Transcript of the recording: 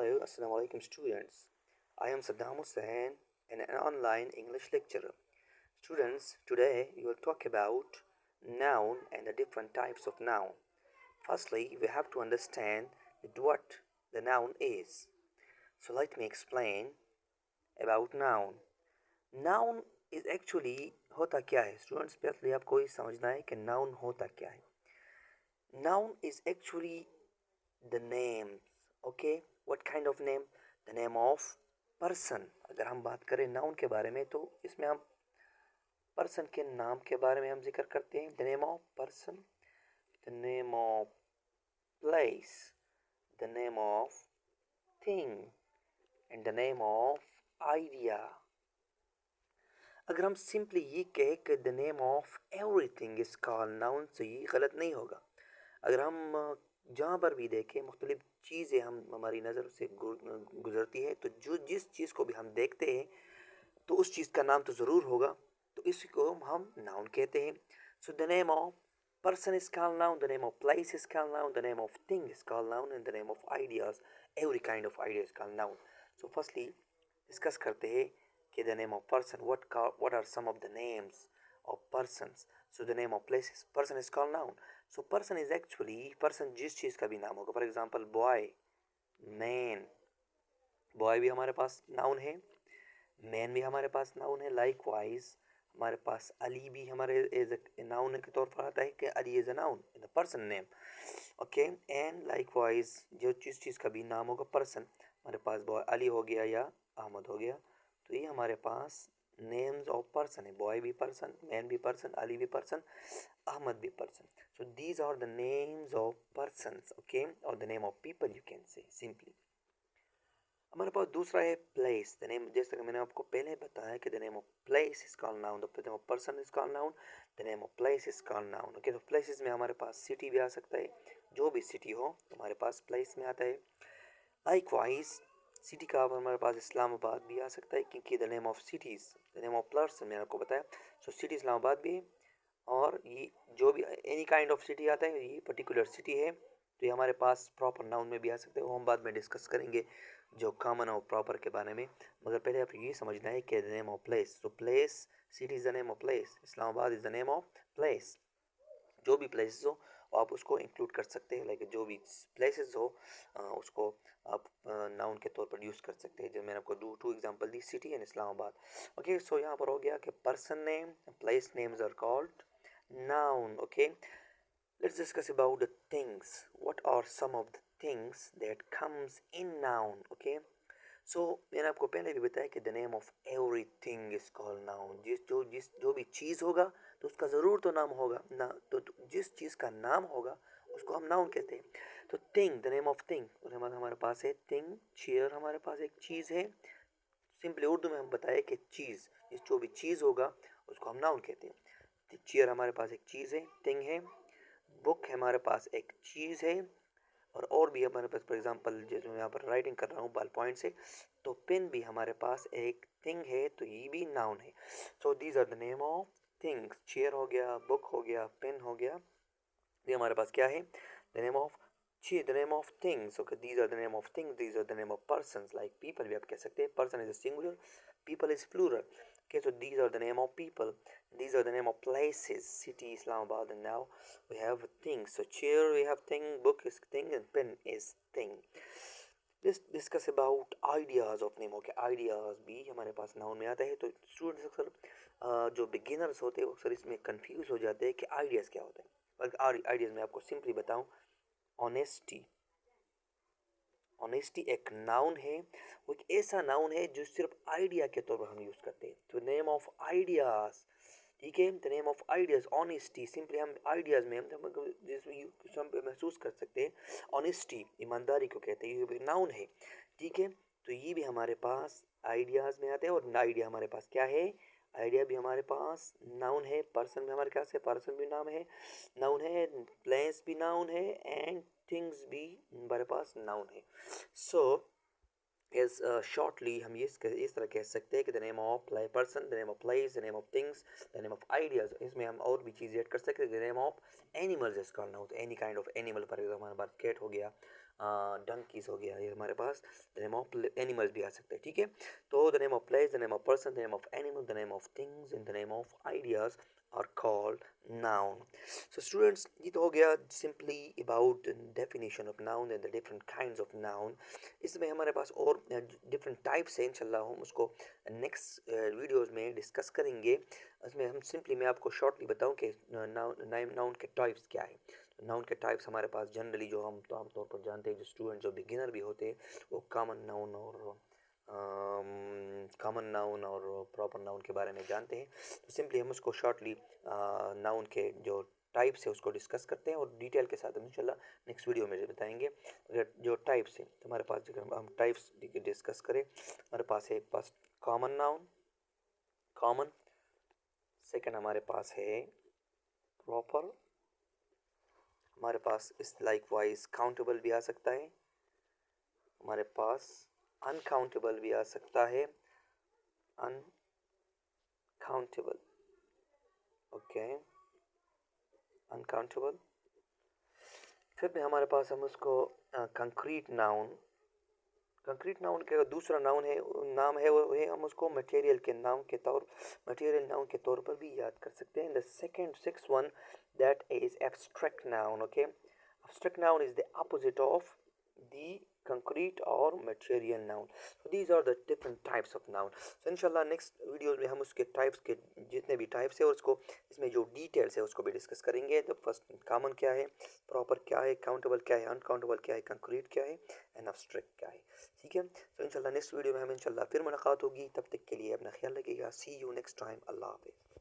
Hello, Assalamu alaikum students. I am Saddam Hussein and an online English lecturer. Students, today we will talk about noun and the different types of noun. Firstly, we have to understand what the noun is. So let me explain about noun. Noun is actually होता क्या है? Students, पहले आपको ये समझना है कि noun होता क्या है. Noun is actually the names. Okay, what kind of name? The name of person. अगर हम बात करें नाउन के बारे में तो इसमें हम पर्सन के नाम के बारे में हम जिक्र करते हैं. The name of person, the name of place, the name of thing and the name of idea. अगर हम सिंपली ये कहें कि the name of everything is called noun तो ये गलत नहीं होगा. अगर हम जहाँ पर भी देखें मुख्तलिफ चीज़ें हम हमारी नज़र से गुजरती है तो जो जिस चीज़ को भी हम देखते हैं तो उस चीज़ का नाम तो ज़रूर होगा, तो इसी को हम नाउन कहते हैं. So the name of person is called noun, the name of place is called noun, the name of thing is called noun, and the name of ideas, every kind of idea is called noun. So firstly discuss करते हैं कि the name of person, what are some of the names of persons. So the name of places, person is called noun. So person is actually person जिस चीज़ का भी नाम होगा. For example boy, man. Boy भी हमारे पास noun है, man भी हमारे पास नाउन है. लाइकवाइज हमारे पास अली भी हमारे एज ए नाउन के तौर पर आता है कि Ali is a noun in the person name. Okay, and likewise जो जिस चीज़ का भी नाम होगा पर्सन, हमारे पास बॉय अली हो गया या अहमद हो गया, तो ये हमारे पास नेम्स ऑफ पर्सन है. बॉय भी पर्सन, मैन भी पर्सन, अली भी पर्सन, अहमद भी person. So these are the names of persons. Okay, और the name of people you can say simply. हमारे पास दूसरा है प्लेस. द नेम, जैसे कि मैंने आपको पहले बताया कि the name of place is called noun, the name of person is called noun, the name of place is called noun. Okay, तो प्लेसेस में हमारे पास सिटी भी आ सकता है. जो भी सिटी हो हमारे पास प्लेस में आता है. लाइकवाइज सिटी का हमारे पास इस्लामाबाद भी आ सकता है क्योंकि the name of cities, the name of person मैंने आपको बताया. सो सिटी इस्लामाबाद भी है, और ये जो भी एनी काइंड ऑफ सिटी आता है ये पर्टिकुलर सिटी है, तो ये हमारे पास प्रॉपर नाउन में भी आ सकते हैं. वो हम बाद में डिस्कस करेंगे जो कॉमन और प्रॉपर के बारे में. मगर पहले आप ये समझना है कि the name of place. So place, city is the name of place, Islamabad is the name of place. जो भी प्लेसेस हो आप उसको इंक्लूड कर सकते हैं. लाइक जो भी प्लेसेस हो उसको आप नाउन के तौर पर यूज़ कर सकते हैं. जो मैंने आपको टू एग्जांपल दी, city and Islamabad. Okay, so यहाँ पर हो गया कि person name, place names are called noun. Okay, let's discuss about the things. What are some of the things that comes in noun? Okay, so मैंने आपको पहले भी बताया कि the name of everything is called noun. जो भी चीज़ होगा तो उसका ज़रूर तो नाम होगा ना. तो जिस चीज़ का नाम होगा उसको हम नाउन कहते हैं. तो thing, the name of thing, हमारे पास है थिंग. चेयर हमारे पास एक चीज़ है. सिंपली उर्दू में हम बताए कि चीज़, जो भी चीज़ होगा उसको हम नाउन कहते हैं. चेयर हमारे पास एक चीज़ है, थिंग है. बुक हमारे पास एक चीज़ है, और भी हमारे पास फॉर एग्जांपल जो यहाँ पर राइटिंग कर रहा हूँ बॉल पॉइंट से, तो पेन भी हमारे पास एक थिंग है, तो ये भी नाउन है. So these are the name of things. Chair हो गया, बुक हो गया, पेन हो गया, ये हमारे पास क्या है? The name of the name of things. Okay, these are the name of things, these are the name of persons. Like people भी आप कह सकते हैं. person is a singular, people is plural. Okay, so these are the name of people, these are the name of places, city Islamabad. And now we have things. So chair we have thing, book is thing, and pen is thing. Let's discuss about ideas of name. Okay, ideas भी हमारे पास noun में आता है. तो students अक्सर जो beginners होते हैं अक्सर इसमें कंफ्यूज हो जाते हैं कि आइडियाज़ क्या होते हैं. आइडियाज़ में आपको सिंपली बताऊं, ऑनेस्टी. ऑनेस्टी एक नाउन है, वो एक ऐसा नाउन है जो सिर्फ आइडिया के तौर पर हम यूज़ करते हैं. तो नेम ऑफ आइडियाज़, ठीक है, the name of ideas. Honesty simply हम आइडियाज़ में हम जिसमें पे महसूस कर सकते हैं. ऑनेस्टी ईमानदारी को कहते हैं, ये भी नाउन है. ठीक है, तो ये भी हमारे पास आइडियाज़ में आते हैं. और आइडिया हमारे पास क्या है? आइडिया भी हमारे पास नाउन है. पर्सन भी हमारे पास है, पर्सन भी नाम है, नाउन है. प्लेस भी नाउन है, एंड थिंग्स भी हमारे पास नाउन है. सो इस शॉर्टली हम ये इस तरह कह सकते हैं कि the name of person, the name of place, the name of things, the name of ideas. इसमें हम और भी चीज़ें ऐड कर सकते हैं. The name of animals is called noun. Any kind of animal, for example हमारे पास कैट हो गया, डंकीज हो गया, ये हमारे पास द नेम ऑफ एनिमल्स भी आ सकते हैं, ठीक है। तो the name of place, the name of person, the name of animal, the name of things and the name of ideas are called noun. So students, ये तो हो गया simply about definition of noun and the different kinds of noun. इसमें हमारे पास और different types हैं, इंशाल्लाह हम उसको नेक्स्ट वीडियोस में डिस्कस करेंगे। इसमें हम सिंपली मैं आपको शॉर्टली बताऊं कि नाउन के टाइप्स क्या है। नाउन के टाइप्स हमारे पास जनरली जो हम तो आमतौर पर जानते हैं, जो स्टूडेंट जो बिगिनर भी होते हैं वो कॉमन नाउन और प्रॉपर नाउन के बारे में जानते हैं। तो सिंपली हम उसको शॉर्टली नाउन के जो टाइप्स है उसको डिस्कस करते हैं और डिटेल के साथ हम इंशाल्लाह नेक्स्ट वीडियो में बताएंगे। अगर जो टाइप्स हैं तो हमारे पास अगर हम टाइप्स डिस्कस करें, हमारे पास है कॉमन नाउन, कॉमन। सेकंड हमारे पास है प्रॉपर। हमारे पास इस लाइक वाइज काउंटेबल भी आ सकता है। हमारे पास अनकाउंटेबल भी आ सकता है, अनकाउंटेबल, ओके, अनकाउंटेबल। फिर भी हमारे पास हम उसको कंक्रीट नाउन, कंक्रीट नाउन का दूसरा नाम है वो है, हम उसको मटेरियल नाउन के तौर पर भी याद कर सकते हैं। The second six one that is abstract noun, okay. Abstract noun is the opposite of the concrete और material noun. So these are the different types of noun. So इंशाल्लाह नेक्स्ट वीडियोस में हम उसके टाइप्स के जितने भी types है और उसको इसमें जो डिटेल्स है उसको भी डिस्कस करेंगे। तो फर्स्ट कॉमन क्या है, प्रॉपर क्या है, काउंटेबल क्या है, अनकाउंटेबल क्या है, कंक्रीट क्या है एंड एब्स्ट्रैक्ट क्या है, ठीक है। तो इंशाल्लाह नेक्स्ट वीडियो में हम इंशाल्लाह फिर मुलाकात होगी। तब तक के लिए अपना ख्याल रखिएगा। सी यू नेक्स्ट टाइम। अल्लाह हाफिज़।